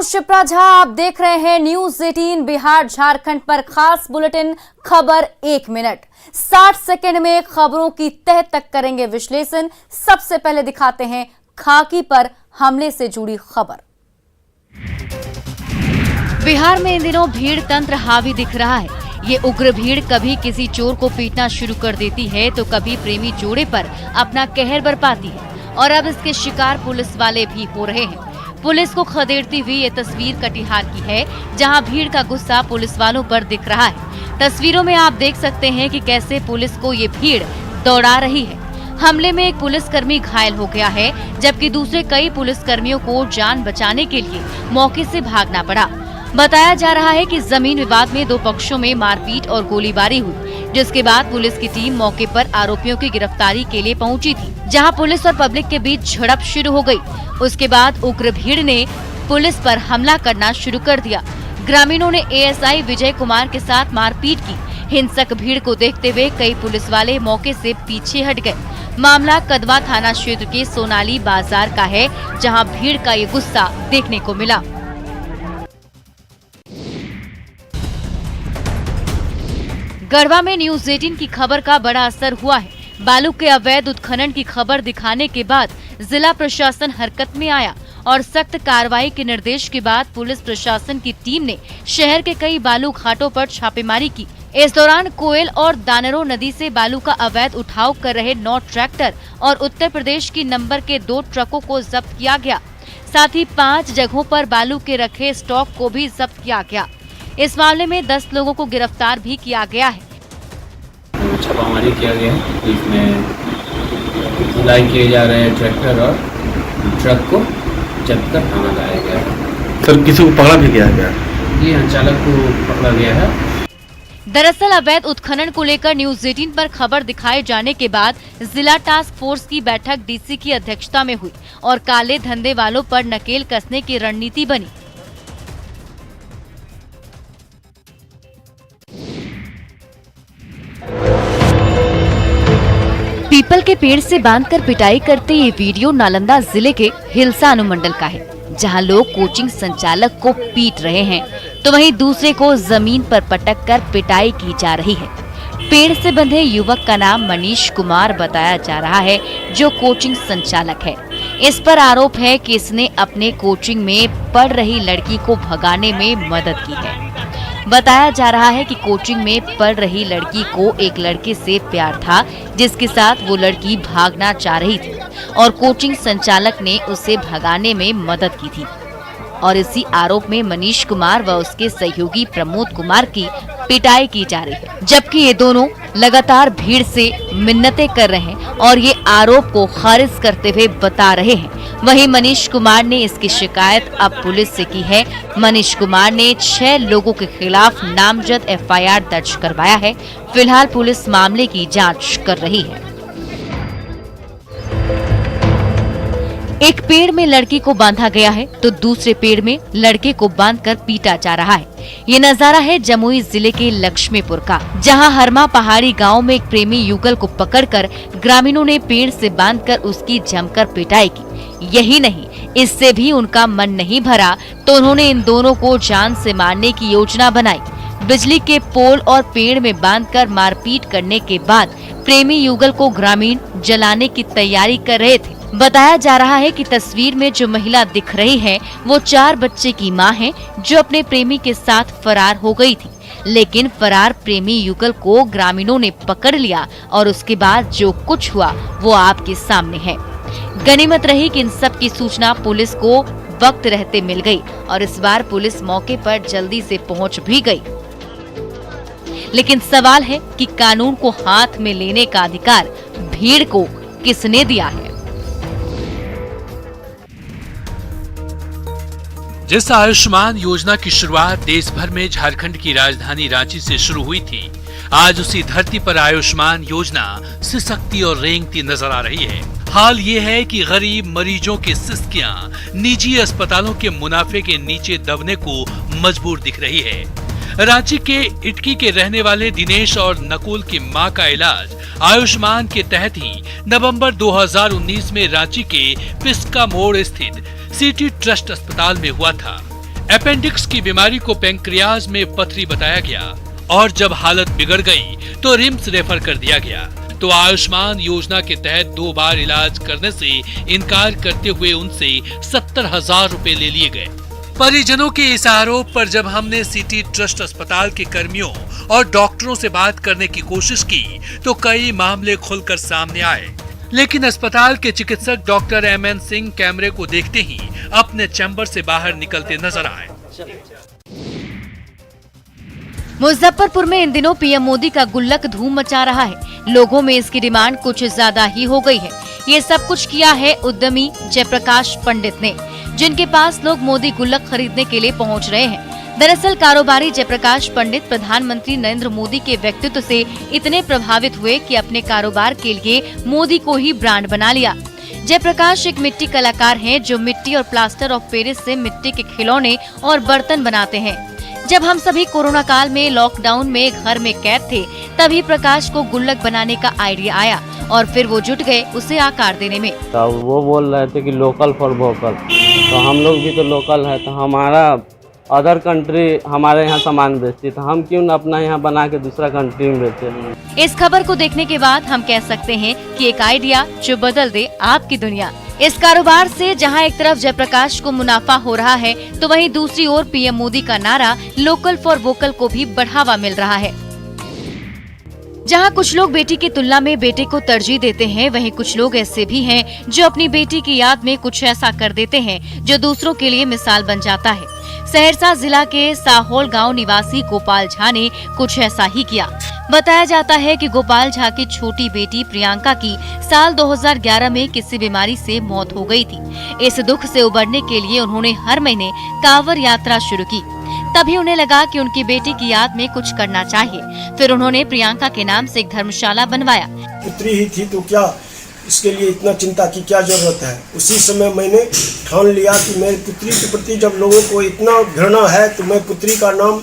मनोज शिप्रा झा, आप देख रहे हैं न्यूज 18 बिहार झारखंड पर खास बुलेटिन खबर 1 मिनट 60 सेकंड में खबरों की तह तक करेंगे विश्लेषण। सबसे पहले दिखाते हैं खाकी पर हमले से जुड़ी खबर। बिहार में इन दिनों भीड़ तंत्र हावी दिख रहा है। ये उग्र भीड़ कभी किसी चोर को पीटना शुरू कर देती है तो कभी प्रेमी जोड़े पर अपना कहर बरपाती है और अब इसके शिकार पुलिस वाले भी हो रहे हैं। पुलिस को खदेड़ती हुई ये तस्वीर कटिहार की है, जहां भीड़ का गुस्सा पुलिस वालों पर दिख रहा है। तस्वीरों में आप देख सकते हैं कि कैसे पुलिस को ये भीड़ दौड़ा रही है। हमले में एक पुलिसकर्मी घायल हो गया है, जबकि दूसरे कई पुलिसकर्मियों को जान बचाने के लिए मौके से भागना पड़ा। बताया जा रहा है कि जमीन विवाद में दो पक्षों में मारपीट और गोलीबारी हुई, जिसके बाद पुलिस की टीम मौके पर आरोपियों की गिरफ्तारी के लिए पहुंची थी, जहां पुलिस और पब्लिक के बीच झड़प शुरू हो गई। उसके बाद उग्र भीड़ ने पुलिस पर हमला करना शुरू कर दिया। ग्रामीणों ने एएसआई विजय कुमार के साथ मारपीट की। हिंसक भीड़ को देखते हुए कई पुलिस वाले मौके से पीछे हट गए। मामला कदवा थाना क्षेत्र के सोनाली बाजार का है, जहां भीड़ का ये गुस्सा देखने को मिला। गढ़वा में न्यूज 18 की खबर का बड़ा असर हुआ है। बालू के अवैध उत्खनन की खबर दिखाने के बाद जिला प्रशासन हरकत में आया और सख्त कार्रवाई के निर्देश के बाद पुलिस प्रशासन की टीम ने शहर के कई बालू घाटों पर छापेमारी की। इस दौरान कोयल और दानरो नदी से बालू का अवैध उठाव कर रहे 9 ट्रैक्टर और उत्तर प्रदेश की नंबर के 2 ट्रकों को जब्त किया गया। साथ ही 5 जगहों पर बालू के रखे स्टॉक को भी जब्त किया गया। इस मामले में 10 लोगों को गिरफ्तार भी किया गया है। छापामारी किया गया है, इसमें ढुलाई किए जा रहे हैं ट्रैक्टर और ट्रक को जब्त कर थाना लाया गया है। सर, किसी को पकड़ा भी गया है? जी हाँ, चालक को पकड़ा गया है। दरअसल अवैध उत्खनन को लेकर न्यूज 18 पर खबर दिखाए जाने के बाद जिला टास्क फोर्स की बैठक डीसी की अध्यक्षता में हुई और काले धंधे वालों पर नकेल कसने की रणनीति बनी। पीपल के पेड़ से बांधकर पिटाई करते ये वीडियो नालंदा जिले के हिलसा अनुमंडल का है, जहां लोग कोचिंग संचालक को पीट रहे हैं तो वहीं दूसरे को जमीन पर पटक कर पिटाई की जा रही है। पेड़ से बंधे युवक का नाम मनीष कुमार बताया जा रहा है, जो कोचिंग संचालक है। इस पर आरोप है कि इसने अपने कोचिंग में पढ़ रही लड़की को भगाने में मदद की है। बताया जा रहा है कि कोचिंग में पढ़ रही लड़की को एक लड़के से प्यार था, जिसके साथ वो लड़की भागना चाह रही थी और कोचिंग संचालक ने उसे भगाने में मदद की थी। और इसी आरोप में मनीष कुमार व उसके सहयोगी प्रमोद कुमार की पिटाई की जा रही है, जबकि ये दोनों लगातार भीड़ से मिन्नतें कर रहे हैं और ये आरोप को खारिज करते हुए बता रहे हैं। वहीं मनीष कुमार ने इसकी शिकायत अब पुलिस से की है। मनीष कुमार ने 6 लोगों के खिलाफ नामजद एफआईआर दर्ज करवाया है। फिलहाल पुलिस मामले की जांच कर रही है। एक पेड़ में लड़की को बांधा गया है तो दूसरे पेड़ में लड़के को बांधकर पीटा जा रहा है। ये नजारा है जमुई जिले के लक्ष्मीपुर का, जहां हरमा पहाड़ी गांव में एक प्रेमी युगल को पकड़कर ग्रामीणों ने पेड़ से बांधकर उसकी जमकर पिटाई की। यही नहीं, इससे भी उनका मन नहीं भरा तो उन्होंने इन दोनों को जान से मारने की योजना बनाई। बिजली के पोल और पेड़ में बांधकर मारपीट करने के बाद प्रेमी युगल को ग्रामीण जलाने की तैयारी कर रहे थे। बताया जा रहा है कि तस्वीर में जो महिला दिख रही है वो 4 बच्चे की मां है, जो अपने प्रेमी के साथ फरार हो गई थी। लेकिन फरार प्रेमी युगल को ग्रामीणों ने पकड़ लिया और उसके बाद जो कुछ हुआ वो आपके सामने है। गनीमत रही कि इन सब की सूचना पुलिस को वक्त रहते मिल गई और इस बार पुलिस मौके पर जल्दी से पहुंच भी गई। लेकिन सवाल है कि कानून को हाथ में लेने का अधिकार भीड़ को किसने दिया है? जिस आयुष्मान योजना की शुरुआत देश भर में झारखंड की राजधानी रांची से शुरू हुई थी, आज उसी धरती पर आयुष्मान योजना सिसकती और रेंगती नजर आ रही है। हाल ये है कि गरीब मरीजों की सिसकियां निजी अस्पतालों के मुनाफे के नीचे दबने को मजबूर दिख रही है। रांची के इटकी के रहने वाले दिनेश और नकुल की मां का इलाज आयुष्मान के तहत ही नवंबर 2019 में रांची के पिस्का मोड़ स्थित सिटी ट्रस्ट अस्पताल में हुआ था। अपेंडिक्स की बीमारी को पैंक्रियाज में पथरी बताया गया और जब हालत बिगड़ गई तो रिम्स रेफर कर दिया गया। तो आयुष्मान योजना के तहत 2 बार इलाज करने से इनकार करते हुए उनसे 70,000 रुपए ले लिए गए। परिजनों के इस आरोप पर जब हमने सिटी ट्रस्ट अस्पताल के कर्मियों और डॉक्टरों से बात करने की कोशिश की तो कई मामले खुलकर सामने आए, लेकिन अस्पताल के चिकित्सक डॉक्टर MN सिंह कैमरे को देखते ही अपने चैम्बर से बाहर निकलते नजर आए। मुजफ्फरपुर में इन दिनों पीएम मोदी का गुल्लक धूम मचा रहा है। लोगों में इसकी डिमांड कुछ ज्यादा ही हो गई है। ये सब कुछ किया है उद्यमी जयप्रकाश पंडित ने, जिनके पास लोग मोदी गुल्लक खरीदने के लिए पहुंच रहे हैं। दरअसल कारोबारी जयप्रकाश पंडित प्रधानमंत्री नरेंद्र मोदी के व्यक्तित्व से इतने प्रभावित हुए कि अपने कारोबार के लिए मोदी को ही ब्रांड बना लिया। जयप्रकाश एक मिट्टी कलाकार हैं जो मिट्टी और प्लास्टर ऑफ पेरिस से मिट्टी के खिलौने और बर्तन बनाते हैं। जब हम सभी कोरोना काल में लॉकडाउन में घर में कैद थे, तभी प्रकाश को गुल्लक बनाने का आइडिया आया और फिर वो जुट गए उसे आकार देने में। तो वो बोल रहे थे कि लोकल फॉर वोकल, तो हम लोग भी तो लोकल है, तो हमारा अदर कंट्री हमारे यहाँ सामान बेचती, तो हम क्यों न अपना यहाँ बना के दूसरा कंट्री में बेचे। इस खबर को देखने के बाद हम कह सकते हैं कि एक आइडिया जो बदल दे आपकी दुनिया। इस कारोबार से जहां एक तरफ जयप्रकाश को मुनाफा हो रहा है, तो वहीं दूसरी ओर पीएम मोदी का नारा लोकल फॉर वोकल को भी बढ़ावा मिल रहा है। जहां कुछ लोग बेटी की तुलना में बेटे को तरजीह देते हैं, वहीं कुछ लोग ऐसे भी हैं जो अपनी बेटी की याद में कुछ ऐसा कर देते हैं जो दूसरों के लिए मिसाल बन जाता है। सहरसा जिला के साहोल गांव निवासी गोपाल झा ने कुछ ऐसा ही किया। बताया जाता है कि गोपाल झा की छोटी बेटी प्रियंका की साल 2011 में किसी बीमारी से मौत हो गई थी। इस दुख से उबरने के लिए उन्होंने हर महीने कांवड़ यात्रा शुरू की। तभी उन्हें लगा कि उनकी बेटी की याद में कुछ करना चाहिए। फिर उन्होंने प्रियंका के नाम से एक धर्मशाला बनवाया। पुत्री ही थी तो क्या इसके लिए इतना चिंता की क्या जरूरत है। उसी समय मैंने ठान लिया कि मेरी पुत्री के प्रति जब लोगों को इतना घृणा है तो मैं पुत्री का नाम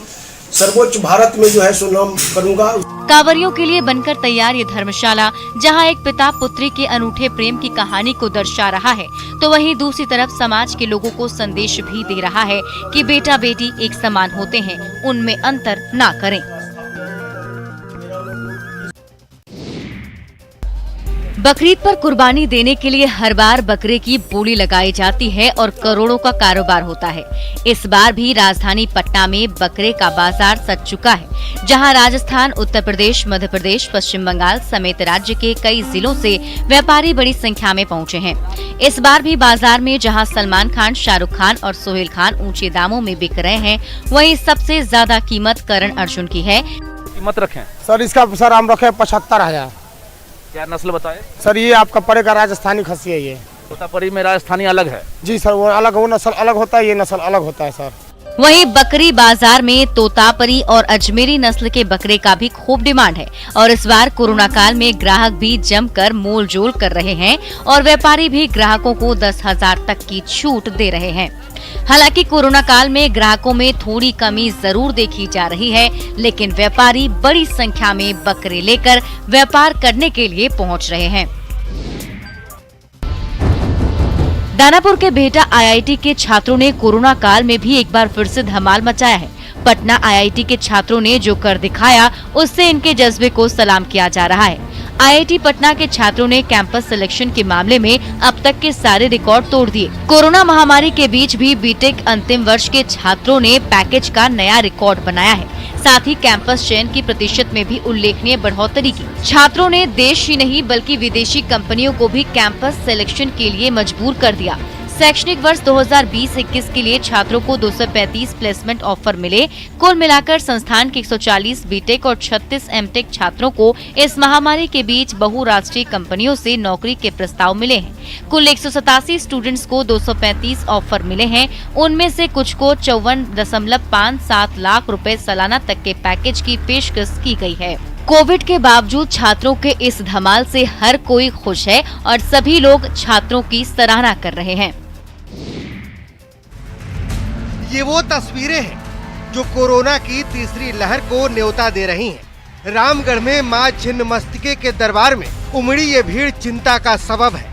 सर्वोच्च भारत में जो है सो नाम करूंगा। कांवरियों के लिए बनकर तैयार ये धर्मशाला, जहां एक पिता पुत्री के अनूठे प्रेम की कहानी को दर्शा रहा है, तो वहीं दूसरी तरफ समाज के लोगों को संदेश भी दे रहा है कि बेटा बेटी एक समान होते हैं, उनमें अंतर ना करें। बकरीद पर कुर्बानी देने के लिए हर बार बकरे की बोली लगाई जाती है और करोड़ों का कारोबार होता है। इस बार भी राजधानी पटना में बकरे का बाजार सज चुका है, जहां राजस्थान, उत्तर प्रदेश, मध्य प्रदेश, पश्चिम बंगाल समेत राज्य के कई जिलों से व्यापारी बड़ी संख्या में पहुंचे हैं। इस बार भी बाजार में जहां सलमान खान, शाहरुख खान और सोहेल खान ऊंचे दामों में बिक रहे हैं, वहीं सबसे ज्यादा कीमत करण अर्जुन की है। कीमत रखें सर, इसका सर हम रखे 75,000। क्या नस्ल बताए सर? ये आपका पड़ेगा राजस्थानी खस्सी है। ये तोतापरी में राजस्थानी अलग है जी सर, वो अलग, वो नस्ल अलग होता है, ये नस्ल अलग होता है सर। वहीं बकरी बाजार में तोतापरी और अजमेरी नस्ल के बकरे का भी खूब डिमांड है और इस बार कोरोना काल में ग्राहक भी जमकर मोल जोल कर रहे हैं और व्यापारी भी ग्राहकों को 10,000 तक की छूट दे रहे हैं। हालांकि कोरोना काल में ग्राहकों में थोड़ी कमी जरूर देखी जा रही है, लेकिन व्यापारी बड़ी संख्या में बकरे लेकर व्यापार करने के लिए पहुंच रहे हैं। दानापुर के बेहटा IIT के छात्रों ने कोरोना काल में भी एक बार फिर से धमाल मचाया है। पटना IIT के छात्रों ने जो कर दिखाया, उससे इनके जज्बे को सलाम किया जा रहा है। IIT पटना के छात्रों ने कैंपस सिलेक्शन के मामले में अब तक के सारे रिकॉर्ड तोड़ दिए। कोरोना महामारी के बीच भी बीटेक अंतिम वर्ष के छात्रों ने पैकेज का नया रिकॉर्ड बनाया है। साथ ही कैंपस चयन की प्रतिशत में भी उल्लेखनीय बढ़ोतरी की। छात्रों ने देश ही नहीं बल्कि विदेशी कंपनियों को भी कैंपस सिलेक्शन के लिए मजबूर कर दिया। शैक्षणिक वर्ष 2020-21 के लिए छात्रों को 235 प्लेसमेंट ऑफर मिले। कुल मिलाकर संस्थान के 140 बीटेक और 36 एमटेक छात्रों को इस महामारी के बीच बहुराष्ट्रीय कंपनियों से नौकरी के प्रस्ताव मिले हैं। कुल 187 स्टूडेंट्स को 235 ऑफर मिले हैं। उनमें से कुछ को 54.57 लाख रुपए सालाना तक के पैकेज की पेशकश की गई है। कोविड के बावजूद छात्रों के इस धमाल से हर कोई खुश है और सभी लोग छात्रों की सराहना कर रहे हैं। ये वो तस्वीरें हैं जो कोरोना की तीसरी लहर को न्योता दे रही हैं। रामगढ़ में मां छिन्नमस्तिके के दरबार में उमड़ी ये भीड़ चिंता का सबब है।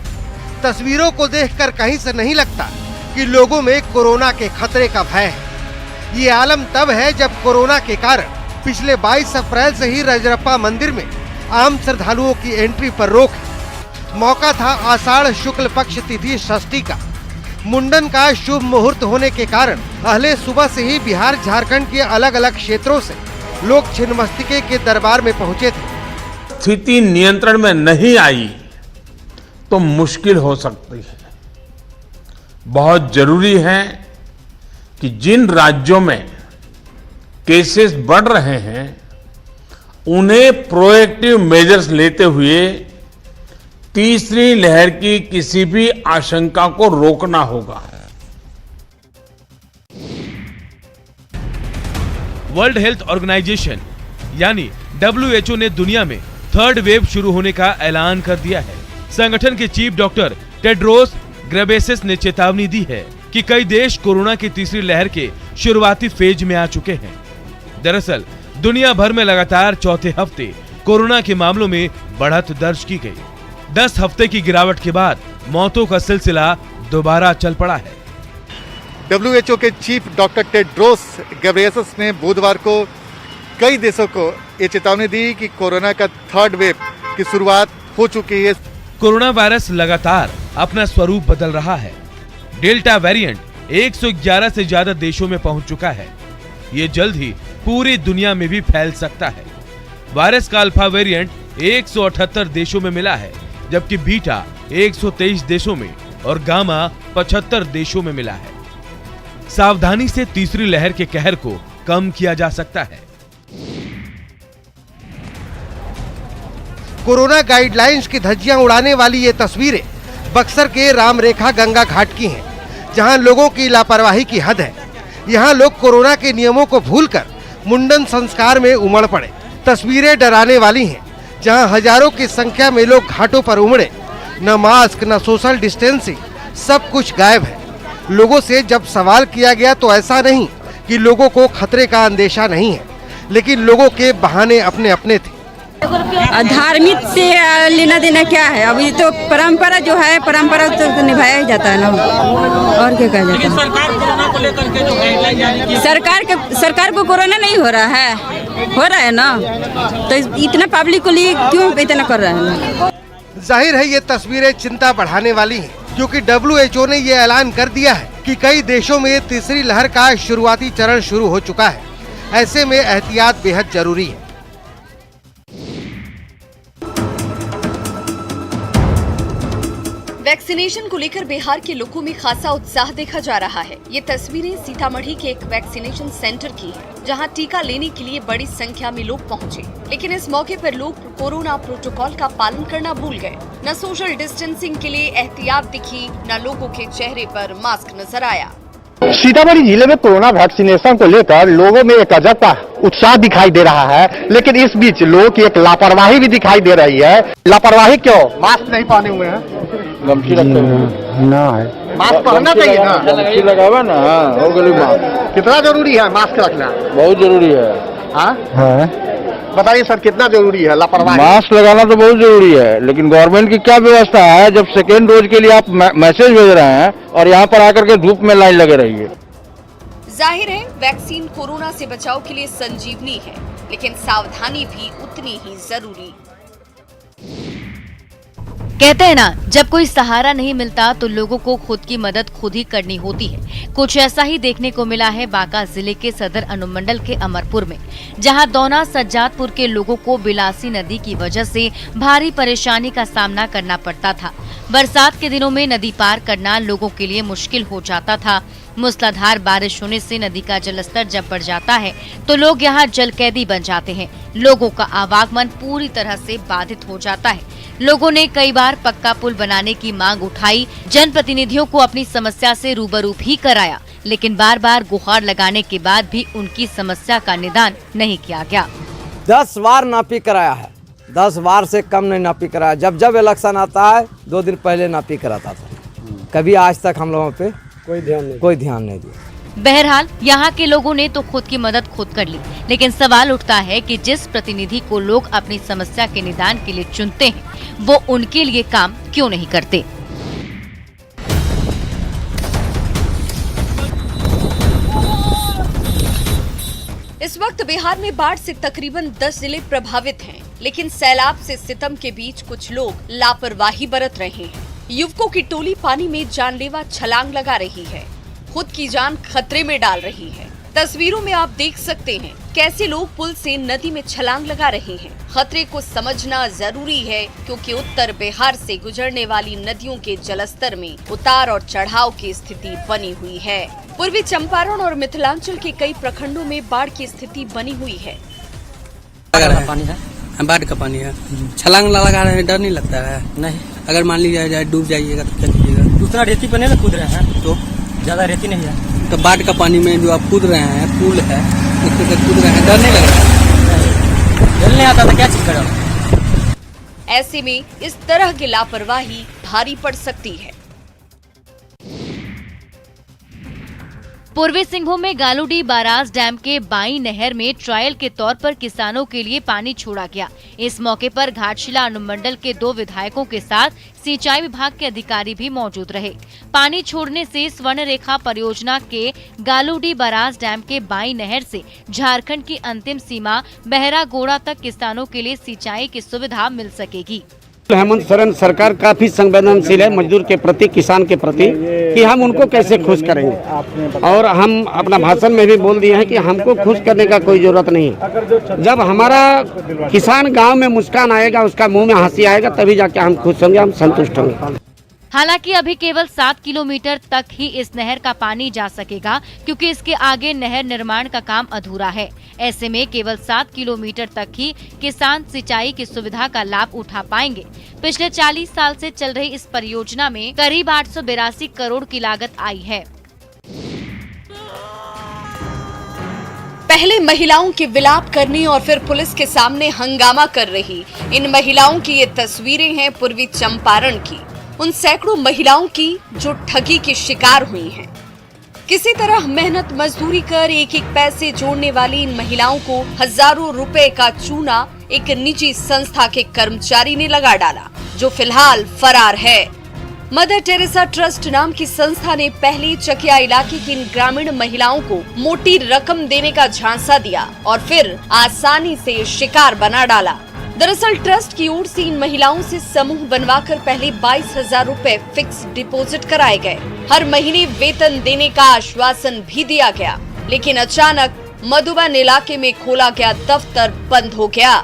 तस्वीरों को देखकर कहीं से नहीं लगता कि लोगों में कोरोना के खतरे का भय है। ये आलम तब है जब कोरोना के कारण पिछले 22 अप्रैल से ही रजरप्पा मंदिर में आम श्रद्धालुओं की एंट्री पर रोक है। मौका था आषाढ़ शुक्ल पक्ष तिथि षष्ठी का। मुंडन का शुभ मुहूर्त होने के कारण पहले सुबह से ही बिहार झारखंड के अलग अलग क्षेत्रों से लोग छिन्नमस्तिके के दरबार में पहुंचे थे। स्थिति नियंत्रण में नहीं आई तो मुश्किल हो सकती है। बहुत जरूरी है कि जिन राज्यों में केसेस बढ़ रहे हैं उन्हें प्रोएक्टिव मेजर्स लेते हुए तीसरी लहर की किसी भी आशंका को रोकना होगा। वर्ल्ड हेल्थ ऑर्गेनाइजेशन यानी WHO ने दुनिया में थर्ड वेव शुरू होने का ऐलान कर दिया है। संगठन के चीफ डॉक्टर टेड्रोस घेब्रेयेसस ने चेतावनी दी है कि कई देश कोरोना की तीसरी लहर के शुरुआती फेज में आ चुके हैं। दरअसल दुनिया भर में लगातार चौथे हफ्ते कोरोना के मामलों में बढ़त दर्ज की गई। 10 हफ्ते की गिरावट के बाद मौतों का सिलसिला दोबारा चल पड़ा है। WHO के चीफ डॉक्टर टेड्रोस घेब्रेयेसस ने बुधवार को कई देशों को ये चेतावनी दी कि कोरोना का थर्ड वेव की शुरुआत हो चुकी है। कोरोना वायरस लगातार अपना स्वरूप बदल रहा है। डेल्टा वेरिएंट 111 से ज्यादा देशों में पहुंच चुका है। ये जल्द ही पूरी दुनिया में भी फैल सकता है। वायरस का अल्फा वेरिएंट 178 देशों में मिला है, जबकि बीटा 123 देशों में और गामा 75 देशों में मिला है। सावधानी से तीसरी लहर के कहर को कम किया जा सकता है। कोरोना गाइडलाइंस की धज्जियां उड़ाने वाली ये तस्वीरें बक्सर के राम रेखा गंगा घाट की हैं, जहां लोगों की लापरवाही की हद है। यहां लोग कोरोना के नियमों को भूलकर मुंडन संस्कार में उमड़ पड़े। तस्वीरें डराने वाली हैं, जहां हजारों की संख्या में लोग घाटों पर उमड़े। न मास्क न सोशल डिस्टेंसिंग, सब कुछ गायब है। लोगों से जब सवाल किया गया तो ऐसा नहीं कि लोगों को खतरे का अंदेशा नहीं है, लेकिन लोगों के बहाने अपने अपने थे। धार्मिक से लेना देना क्या है? अभी तो परंपरा जो है, परंपरा तो निभाया ही जाता है ना, और क्या कहा जाता है। सरकार कोरोना को लेकर के जो गाइडलाइन जारी की, सरकार को कोरोना नहीं हो रहा है ना, तो इतना पब्लिक को लिए क्यों इतना कर रहा है? जाहिर है ये तस्वीरें चिंता बढ़ाने वाली हैं, क्योंकि WHO ने ये ऐलान कर दिया है कि कई देशों में तीसरी लहर का शुरुआती चरण शुरू हो चुका है। ऐसे में एहतियात बेहद जरूरी है। वैक्सीनेशन को लेकर बिहार के लोगों में खासा उत्साह देखा जा रहा है। ये तस्वीरें सीतामढ़ी के एक वैक्सीनेशन सेंटर की हैं, जहां टीका लेने के लिए बड़ी संख्या में लोग पहुंचे। लेकिन इस मौके पर लोग कोरोना प्रोटोकॉल का पालन करना भूल गए। न सोशल डिस्टेंसिंग के लिए एहतियात दिखी, न लोगों के चेहरे पर मास्क नजर आया। सीतामढ़ी जिले में कोरोना वैक्सीनेशन को लेकर लोगों में एक अजब का उत्साह दिखाई दे रहा है, लेकिन इस बीच लोगों की एक लापरवाही भी दिखाई दे रही है। लापरवाही क्यों? मास्क नहीं पहने हुए हैं, गमछी रखते हुए ना है। मास्क पहनना चाहिए ना, गमछी लगावा ना, हो गई मास्क। कितना जरूरी है मास्क रखना? बहुत जरूरी है। हाँ बताइए सर, कितना जरूरी है लापरवाही? मास्क लगाना तो बहुत जरूरी है, लेकिन गवर्नमेंट की क्या व्यवस्था है? जब सेकेंड डोज के लिए आप मैसेज भेज रहे हैं और यहाँ पर आकर के धूप में लाइन लगे रही है। जाहिर है वैक्सीन कोरोना से बचाव के लिए संजीवनी है, लेकिन सावधानी भी उतनी ही जरूरी। कहते हैं ना, जब कोई सहारा नहीं मिलता तो लोगों को खुद की मदद खुद ही करनी होती है। कुछ ऐसा ही देखने को मिला है बांका जिले के सदर अनुमंडल के अमरपुर में, जहां दौना सज्जादपुर के लोगों को बिलासी नदी की वजह से भारी परेशानी का सामना करना पड़ता था। बरसात के दिनों में नदी पार करना लोगों के लिए मुश्किल हो जाता था। मूसलाधार बारिश होने से नदी का जलस्तर जब बढ़ जाता है तो लोग यहाँ जलकैदी बन जाते हैं। लोगों का आवागमन पूरी तरह से बाधित हो जाता है। लोगों ने कई बार पक्का पुल बनाने की मांग उठाई, जनप्रतिनिधियों को अपनी समस्या से रूबरू भी कराया, लेकिन बार बार गुहार लगाने के बाद भी उनकी समस्या का निदान नहीं किया गया। 10 बार नापी कराया है, 10 बार से कम नहीं नापी कराया। जब इलेक्शन आता है 2 दिन पहले नापी कराता था। कभी आज तक हम लोगों पे कोई ध्यान नहीं दिया। बहरहाल यहाँ के लोगों ने तो खुद की मदद खुद कर ली, लेकिन सवाल उठता है कि जिस प्रतिनिधि को लोग अपनी समस्या के निदान के लिए चुनते हैं, वो उनके लिए काम क्यों नहीं करते। इस वक्त बिहार में बाढ़ से तकरीबन 10 जिले प्रभावित हैं, लेकिन सैलाब से सितम के बीच कुछ लोग लापरवाही बरत रहे हैं। युवकों की टोली पानी में जानलेवा छलांग लगा रही है, खुद की जान खतरे में डाल रही है। तस्वीरों में आप देख सकते हैं कैसे लोग पुल से नदी में छलांग लगा रहे हैं। खतरे को समझना जरूरी है, क्योंकि उत्तर बिहार से गुजरने वाली नदियों के जलस्तर में उतार और चढ़ाव की स्थिति बनी हुई है। पूर्वी चंपारण और मिथिलांचल के कई प्रखंडों में बाढ़ की स्थिति बनी हुई है। पानी है, बाढ़ का पानी है, छलांग लगा रहे हैं, डर नहीं लगता है? नहीं। अगर मान लीजिए डूब जाइएगा तो क्या कीजिएगा? दूसरा रेती पर नहीं कूद रहे हैं, तो ज्यादा रेती नहीं है, तो बाढ़ का पानी में जो आप कूद रहे हैं, पुल है उसके साथ कूद रहे हैं, डर नहीं लग रहा? डर नहीं आता तो क्या चीज करो? ऐसे में इस तरह की लापरवाही भारी पड़ सकती है। पूर्वी सिंहभूम में गालूडी बाराज डैम के बाई नहर में ट्रायल के तौर पर किसानों के लिए पानी छोड़ा गया। इस मौके पर घाटशिला अनुमंडल के 2 विधायकों के साथ सिंचाई विभाग के अधिकारी भी मौजूद रहे। पानी छोड़ने से स्वर्ण रेखा परियोजना के गालूडी बाराज डैम के बाई नहर से झारखंड की अंतिम सीमा बहरागोड़ा तक किसानों के लिए सिंचाई की सुविधा मिल सकेगी। हेमंत सोरेन सरकार काफी संवेदनशील है मजदूर के प्रति, किसान के प्रति, कि हम उनको कैसे खुश करेंगे। और हम अपना भाषण में भी बोल दिए हैं कि हमको खुश करने का कोई जरूरत नहीं है। जब हमारा किसान गांव में मुस्कान आएगा, उसका मुंह में हंसी आएगा, तभी जाके हम खुश होंगे, हम संतुष्ट होंगे। हालांकि अभी केवल 7 किलोमीटर तक ही इस नहर का पानी जा सकेगा, क्योंकि इसके आगे नहर निर्माण का काम अधूरा है। ऐसे में केवल 7 किलोमीटर तक ही किसान सिंचाई की सुविधा का लाभ उठा पाएंगे। पिछले 40 साल से चल रही इस परियोजना में करीब 882 करोड़ की लागत आई है। पहले महिलाओं के विलाप करने और फिर पुलिस के सामने हंगामा कर रही इन महिलाओं की ये तस्वीरें हैं पूर्वी चंपारण की, उन सैकड़ों महिलाओं की जो ठगी की शिकार हुई हैं। किसी तरह मेहनत मजदूरी कर एक एक पैसे जोड़ने वाली इन महिलाओं को हजारों रुपए का चूना एक निजी संस्था के कर्मचारी ने लगा डाला, जो फिलहाल फरार है। मदर टेरेसा ट्रस्ट नाम की संस्था ने पहले चकिया इलाके की इन ग्रामीण महिलाओं को मोटी रकम देने का झांसा दिया और फिर आसानी से शिकार बना डाला। दरअसल ट्रस्ट की ओर से इन महिलाओं से समूह बनवाकर पहले 22,000 रुपए फिक्स डिपॉजिट कराए गए। हर महीने वेतन देने का आश्वासन भी दिया गया, लेकिन अचानक मधुबन इलाके में खोला गया दफ्तर बंद हो गया।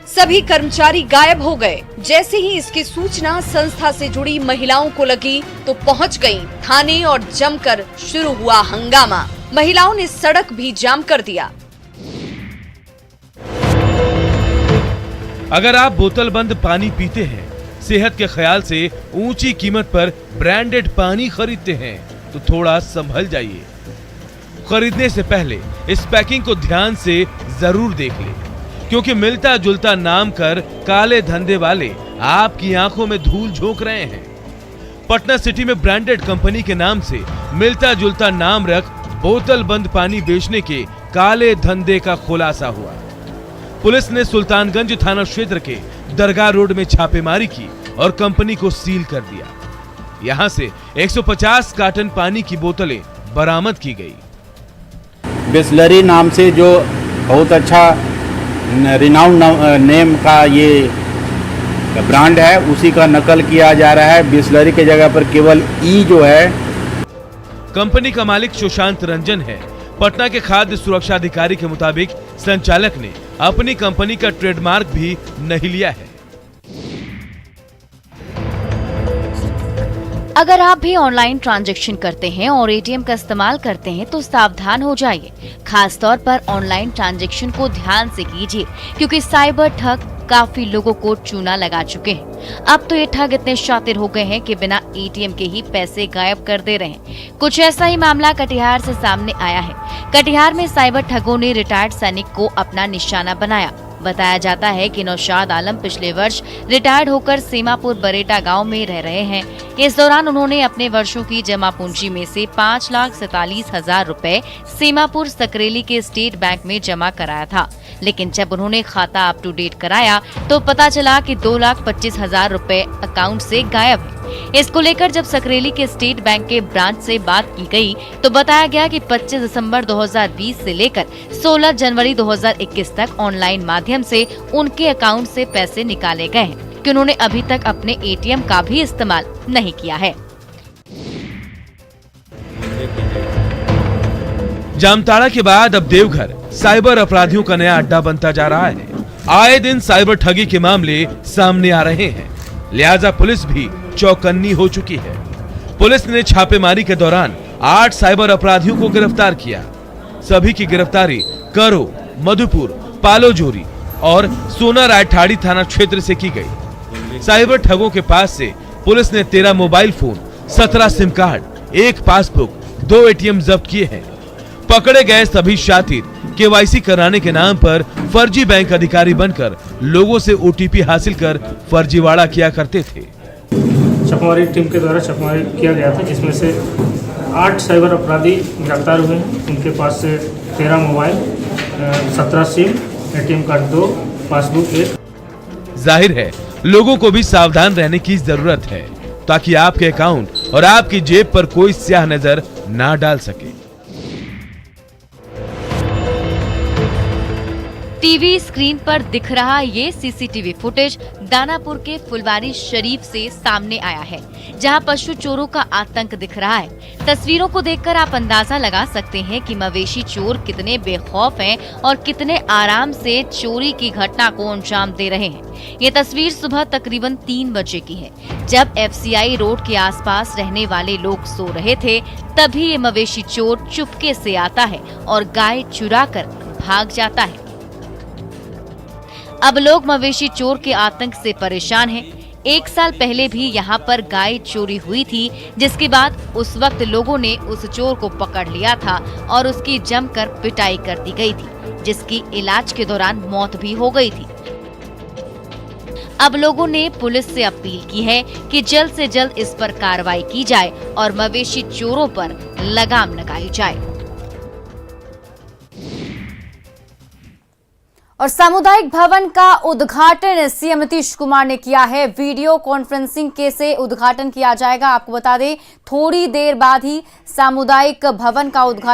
सभी कर्मचारी गायब हो गए। जैसे ही इसकी सूचना संस्था से जुड़ी महिलाओं को लगी तो पहुंच गई थाने और जमकर शुरू हुआ हंगामा। महिलाओं ने सड़क भी जाम कर दिया। अगर आप बोतल बंद पानी पीते हैं, सेहत के ख्याल से ऊंची कीमत पर ब्रांडेड पानी खरीदते हैं, तो थोड़ा संभल जाइए। खरीदने से पहले इस पैकिंग को ध्यान से जरूर देख लें, क्योंकि मिलता जुलता नाम कर काले धंधे वाले आपकी आंखों में धूल झोंक रहे हैं। पटना सिटी में ब्रांडेड कंपनी के नाम से मिलता जुलता नाम रख बोतल बंद पानी बेचने के काले धंधे का खुलासा हुआ। पुलिस ने सुल्तानगंज थाना क्षेत्र के दरगाह रोड में छापेमारी की और कंपनी को सील कर दिया। यहां से 150 कार्टन पानी की बोतलें बरामद की गई। बिस्लरी नाम से जो बहुत अच्छा रिनाउंड नेम का ये ब्रांड है, उसी का नकल किया जा रहा है। बिस्लरी के जगह पर केवल ई जो है। कंपनी का मालिक सुशांत रंजन है। पटना के खाद्य सुरक्षा अधिकारी के मुताबिक संचालक ने अपनी कंपनी का ट्रेडमार्क भी नहीं लिया है। अगर आप भी ऑनलाइन ट्रांजैक्शन करते हैं और एटीएम का इस्तेमाल करते हैं तो सावधान हो जाइए। खास तौर पर ऑनलाइन ट्रांजैक्शन को ध्यान से कीजिए, क्योंकि साइबर ठग काफी लोगों को चूना लगा चुके हैं। अब तो ये ठग इतने शातिर हो गए हैं कि बिना एटीएम के ही पैसे गायब कर दे रहे हैं। कुछ ऐसा ही मामला कटिहार से सामने आया है। कटिहार में साइबर ठगों ने रिटायर्ड सैनिक को अपना निशाना बनाया। बताया जाता है कि नौशाद आलम पिछले वर्ष रिटायर्ड होकर सीमापुर बरेटा गांव में रह रहे हैं। इस दौरान उन्होंने अपने वर्षों की जमा पूंजी में से 5,47,000 रुपए सीमापुर सकरेली के स्टेट बैंक में जमा कराया था, लेकिन जब उन्होंने खाता अप टू डेट कराया तो पता चला कि 2,25,000 रुपए अकाउंट से गायब है। इसको लेकर जब सकरेली के स्टेट बैंक के ब्रांच से बात की गई तो बताया गया कि 25 दिसंबर 2020 से लेकर 16 जनवरी 2021 तक ऑनलाइन माध्यम से उनके अकाउंट से पैसे निकाले गए हैं कि उन्होंने अभी तक अपने एटीएम का भी इस्तेमाल नहीं किया है। जामताड़ा के बाद अब देवघर साइबर अपराधियों का नया अड्डा बनता जा रहा है। आए दिन साइबर ठगी के मामले सामने आ रहे हैं, लिहाजा पुलिस भी चौकन्नी हो चुकी है। पुलिस ने छापेमारी के दौरान 8 साइबर अपराधियों को गिरफ्तार किया। सभी की गिरफ्तारी करो, मधुपुर, पालोजोरी और सोनाराय ठाड़ी थाना क्षेत्र से की गई। साइबर ठगों के पास से पुलिस ने 13 mobile phone, 17 SIM card, 1 passbook, 2 ATM जब्त किए हैं। पकड़े गए सभी शातिर केवाईसी कराने के नाम पर फर्जी बैंक अधिकारी बनकर लोगों से ओटीपी हासिल कर फर्जीवाड़ा किया करते थे। छापेमारी टीम के द्वारा छापेमारी किया गया था, जिसमें से 8 साइबर अपराधी गिरफ्तार हुए हैं। उनके पास से 13 mobile, 17 SIM, ATM card 2, passbook 1। जाहिर है लोगों को भी सावधान रहने की जरूरत है ताकि आपके अकाउंट और आपकी जेब पर कोई स्याह नजर ना डाल सके। टीवी स्क्रीन पर दिख रहा ये सीसीटीवी फुटेज दानापुर के फुलवारी शरीफ से सामने आया है, जहां पशु चोरों का आतंक दिख रहा है। तस्वीरों को देखकर आप अंदाजा लगा सकते हैं कि मवेशी चोर कितने बेखौफ हैं और कितने आराम से चोरी की घटना को अंजाम दे रहे हैं। ये तस्वीर सुबह तकरीबन 3 बजे की है, जब FCI रोड के आसपास रहने वाले लोग सो रहे थे। तभी ये मवेशी चोर चुपके से आता है और गाय चुरा कर भाग जाता है। अब लोग मवेशी चोर के आतंक से परेशान हैं। 1 साल पहले भी यहाँ पर गाय चोरी हुई थी, जिसके बाद उस वक्त लोगों ने उस चोर को पकड़ लिया था और उसकी जमकर पिटाई कर दी गई थी, जिसकी इलाज के दौरान मौत भी हो गई थी। अब लोगों ने पुलिस से अपील की है कि जल्द से जल्द इस पर कार्रवाई की जाए और मवेशी चोरों पर लगाम लगाई जाए। और सामुदायिक भवन का उद्घाटन सीएम नीतीश कुमार ने किया है। वीडियो कॉन्फ्रेंसिंग के से उद्घाटन किया जाएगा। आपको बता दें थोड़ी देर बाद ही सामुदायिक भवन का उद्घाटन